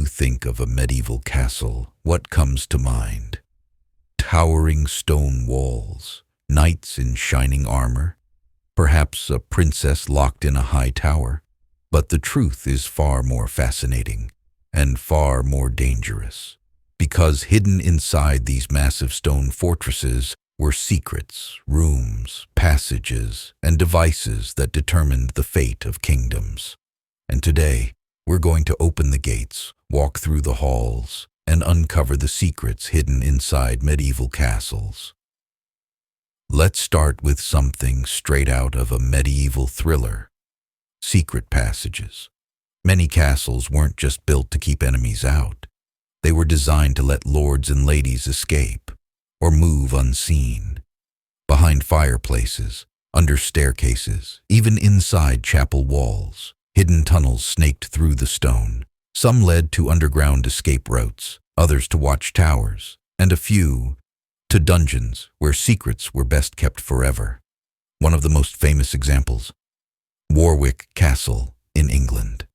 you think of a medieval castle, what comes to mind? Towering stone walls, knights in shining armor, perhaps a princess locked in a high tower. But the truth is far more fascinating and far more dangerous, because hidden inside these massive stone fortresses were secrets, rooms, passages, and devices that determined the fate of kingdoms. And today, we're going to open the gates, walk through the halls, and uncover the secrets hidden inside medieval castles. Let's start with something straight out of a medieval thriller: secret passages. Many castles weren't just built to keep enemies out. They were designed to let lords and ladies escape, or move unseen. Behind fireplaces, under staircases, even inside chapel walls, hidden tunnels snaked through the stone. Some led to underground escape routes, others to watchtowers, and a few to dungeons where secrets were best kept forever. One of the most famous examples: Warwick Castle in England.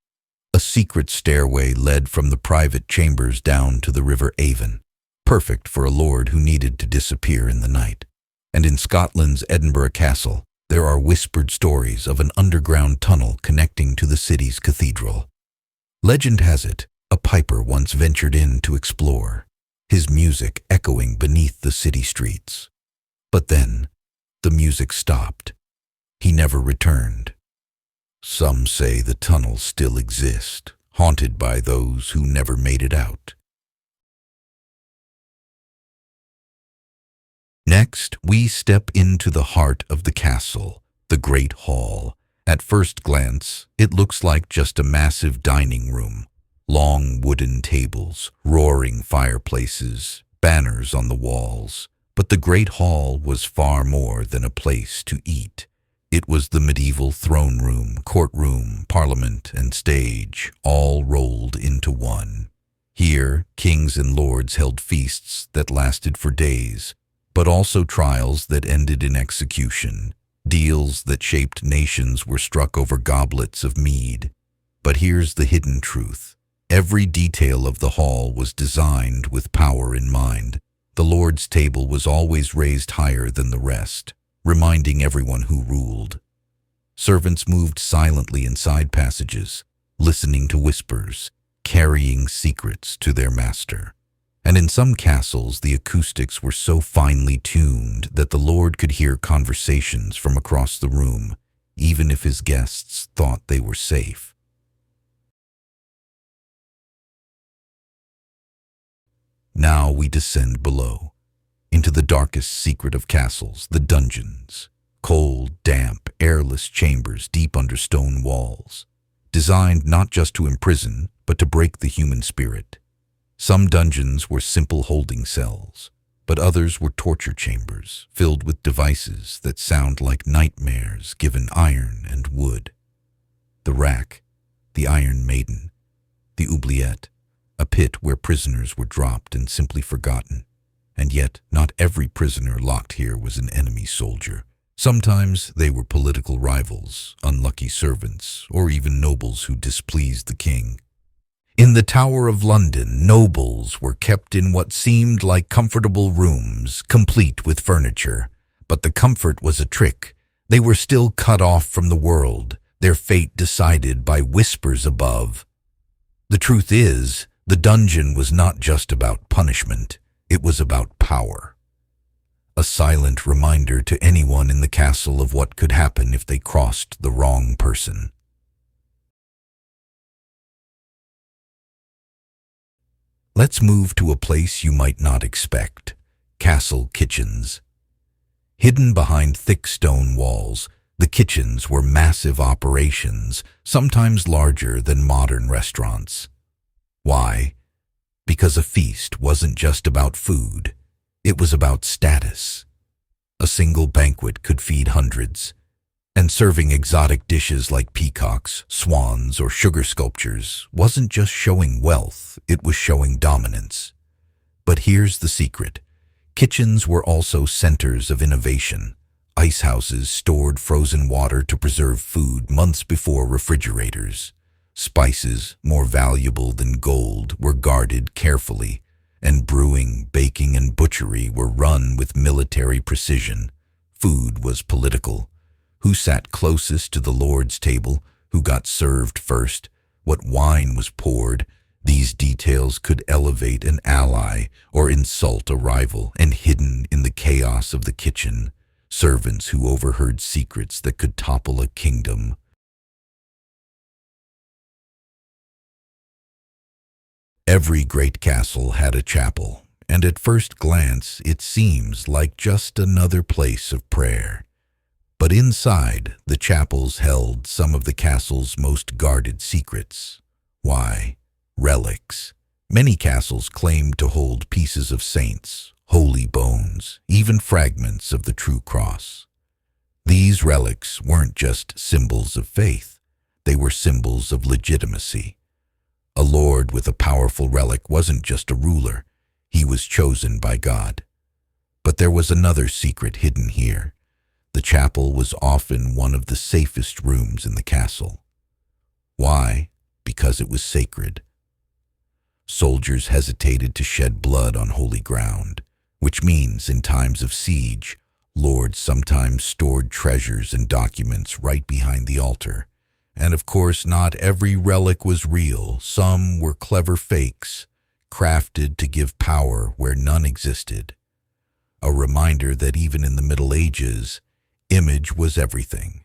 A secret stairway led from the private chambers down to the River Avon, perfect for a lord who needed to disappear in the night. And in Scotland's Edinburgh Castle, there are whispered stories of an underground tunnel connecting to the city's cathedral. Legend has it, a piper once ventured in to explore, his music echoing beneath the city streets. But then, the music stopped. He never returned. Some say the tunnels still exist, haunted by those who never made it out. Next, we step into the heart of the castle, the Great Hall. At first glance, it looks like just a massive dining room. Long wooden tables, roaring fireplaces, banners on the walls. But the Great Hall was far more than a place to eat. It was the medieval throne room, courtroom, parliament, and stage, all rolled into one. Here, kings and lords held feasts that lasted for days, but also trials that ended in execution. Deals that shaped nations were struck over goblets of mead. But here's the hidden truth. Every detail of the hall was designed with power in mind. The Lord's table was always raised higher than the rest, reminding everyone who ruled. Servants moved silently in side passages, listening to whispers, carrying secrets to their master. And in some castles, the acoustics were so finely tuned that the Lord could hear conversations from across the room, even if his guests thought they were safe. Now we descend below, into the darkest secret of castles, the dungeons. Cold, damp, airless chambers deep under stone walls, designed not just to imprison, but to break the human spirit. Some dungeons were simple holding cells, but others were torture chambers filled with devices that sound like nightmares given iron and wood. The rack, the Iron Maiden, the oubliette, a pit where prisoners were dropped and simply forgotten. And yet, not every prisoner locked here was an enemy soldier. Sometimes they were political rivals, unlucky servants, or even nobles who displeased the king. In the Tower of London, nobles were kept in what seemed like comfortable rooms, complete with furniture. But the comfort was a trick. They were still cut off from the world, their fate decided by whispers above. The truth is, the dungeon was not just about punishment, it was about power. A silent reminder to anyone in the castle of what could happen if they crossed the wrong person. Let's move to a place you might not expect: castle kitchens. Hidden behind thick stone walls, the kitchens were massive operations, sometimes larger than modern restaurants. Why? Because a feast wasn't just about food, it was about status. A single banquet could feed hundreds, and serving exotic dishes like peacocks, swans, or sugar sculptures wasn't just showing wealth, it was showing dominance. But here's the secret. Kitchens were also centers of innovation. Ice houses stored frozen water to preserve food months before refrigerators. Spices, more valuable than gold, were guarded carefully, and brewing, baking, and butchery were run with military precision. Food was political. Who sat closest to the Lord's table? Who got served first? What wine was poured? These details could elevate an ally or insult a rival, and hidden in the chaos of the kitchen, servants who overheard secrets that could topple a kingdom. Every great castle had a chapel, and at first glance it seems like just another place of prayer. But inside, the chapels held some of the castle's most guarded secrets. Why? Relics. Many castles claimed to hold pieces of saints, holy bones, even fragments of the true cross. These relics weren't just symbols of faith, they were symbols of legitimacy. A lord with a powerful relic wasn't just a ruler, he was chosen by God. But there was another secret hidden here. The chapel was often one of the safest rooms in the castle. Why? Because it was sacred. Soldiers hesitated to shed blood on holy ground, which means in times of siege, lords sometimes stored treasures and documents right behind the altar. And of course, not every relic was real. Some were clever fakes, crafted to give power where none existed. A reminder that even in the Middle Ages, image was everything.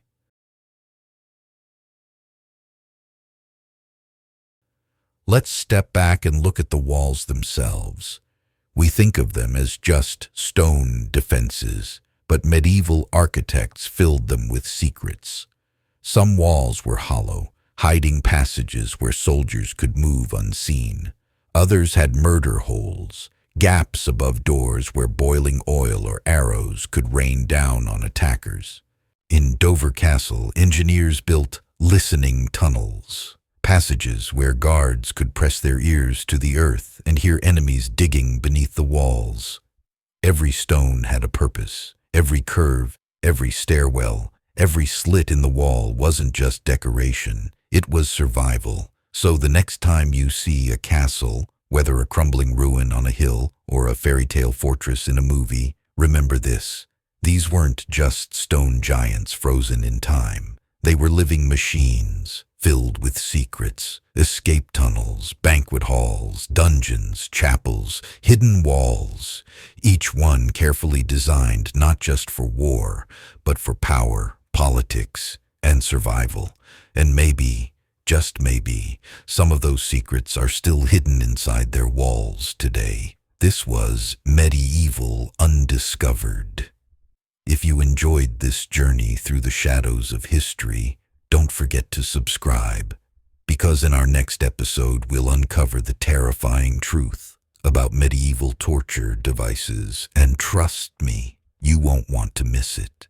Let's step back and look at the walls themselves. We think of them as just stone defenses, but medieval architects filled them with secrets. Some walls were hollow, hiding passages where soldiers could move unseen. Others had murder holes, gaps above doors where boiling oil or arrows could rain down on attackers. In Dover Castle, engineers built listening tunnels, passages where guards could press their ears to the earth and hear enemies digging beneath the walls. Every stone had a purpose. Every curve, every stairwell, every slit in the wall wasn't just decoration, it was survival. So the next time you see a castle, whether a crumbling ruin on a hill or a fairy tale fortress in a movie, remember this. These weren't just stone giants frozen in time. They were living machines, filled with secrets, escape tunnels, banquet halls, dungeons, chapels, hidden walls, each one carefully designed not just for war, but for power, politics, and survival. And maybe, just maybe, some of those secrets are still hidden inside their walls today. This was Medieval Undiscovered. If you enjoyed this journey through the shadows of history, don't forget to subscribe, because in our next episode we'll uncover the terrifying truth about medieval torture devices, and trust me, you won't want to miss it.